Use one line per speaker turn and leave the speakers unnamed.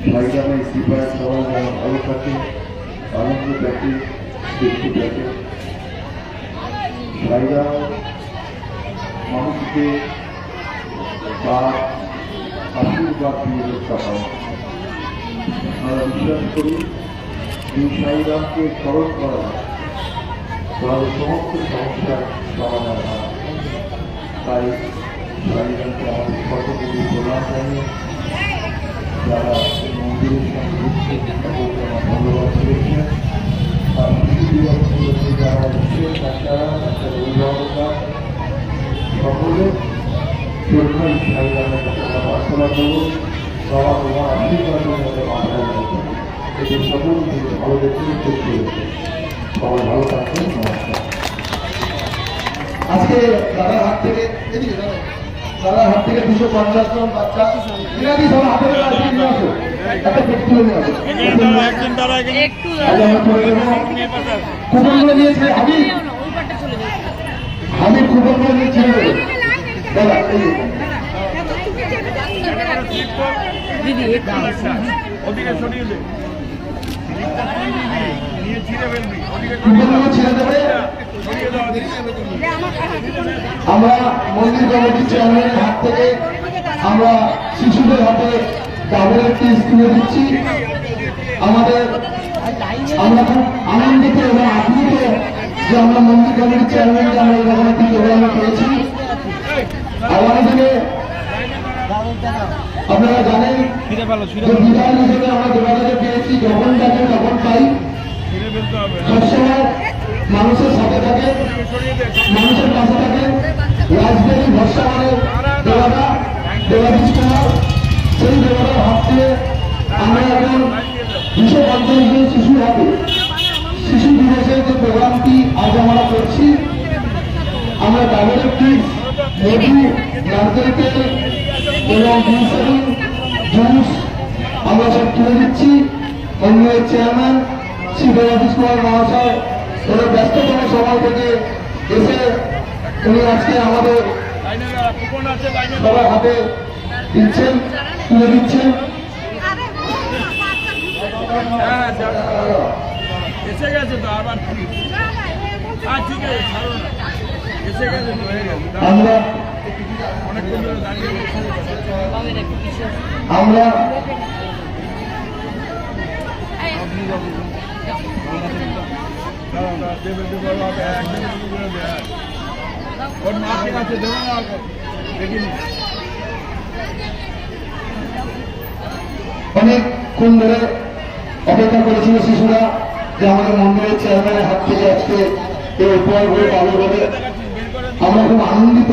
সাইডামে সিপাই সবাই যারা ভালো থাকে, আনন্দ থাকে, দেখতে থাকে। সাইডাম মানুষকে তার আশীর্বাদ দিয়ে রক্ষা পায়। আমরা বিশ্বাস করি এই সাইডামকে স্মরণ করা তার সমস্ত সমস্যার সমাধান হয়। তাই সাইডামকে আমাদের কতগুলি প্রদান জানিয়ে যারা মন্দিরের সঙ্গে ধন্যবাদ করেছেন। আর শিশু দিবস উপলক্ষে যারা এসেছেন ডাক্তাররা, ডাক্তার অভিভাবকরা সকলে জন্যই সাইডামের কাছে প্রার্থনা করব বাবা তোমার আশীর্বাদের মধ্যে মাথায় রাখবেন। এদের সকল ভালো দেখতে করতে হয়েছে। সবাই ভালো থাকবেন। নমস্কার।
আজকে দাদার হাত থেকে 250 জন বাচ্চা ইনাদি সব হাতে নিয়ে আসো, একটা পেট তুলে নিয়ে আসো। কুপনগুলো নিয়েছে হাবিব কুপনগুলো নিয়ে ছেড়ে দেবে দাদা। কুপনগুলো ছেড়ে দেবে। আমরা মন্দির কমিটির চেয়ারম্যানের হাত থেকে আমরা শিশুদের হাতে ডাবল একটি তুলে দিচ্ছি। আমরা খুব আনন্দিত এবং আপ্লুত যে আমরা মন্দির কমিটির চেয়ারম্যানকে আমরা এরকম একটি প্রোগ্রাম পেয়েছি। আগামী দিনে আপনারা জানেন যে বিধান হিসেবে আমরা যোগাযোগে পেয়েছি, যখন ডাকে তখন পাই, সবসময় মানুষের সাথে থাকে, মানুষের পাশে থাকে। রাজবেরি ভরসা মানে দেবাদা দেবাদীশ কুমার, সেই দেবাদার হাত থেকে আমরা এখন 250 জন শিশুর হাতে শিশু দিবসের যে প্রোগ্রামটি আজ আমরা করছি, আমরা ডাবল কিডস মধু নারকেল তেল এবং গ্লিসারিন জুস আমরা সব তুলে দিচ্ছি। মন্দিরের চেয়ারম্যান শ্রী দেবাদীশ কুমার মহাশয় ওরা ব্যস্ততম সময় থেকে এসে উনি আজকে আমাদের সবার হাতে দিচ্ছেন, তুলে দিচ্ছেন।
এসে গেছে তো আবার ঠিক আছে, এসে গেছে তো হয়ে গেছে।
আমরা
ওর মাকে কাছে দেবো না, দেখিনি
অনেকক্ষণ ধরে অপেক্ষা করেছিল শিশুরা যে আমাদের মন্দিরের চেয়ারম্যানের হাত থেকে আজকে এই উপহারগুলো পাবে বলে। আমরা খুব আনন্দিত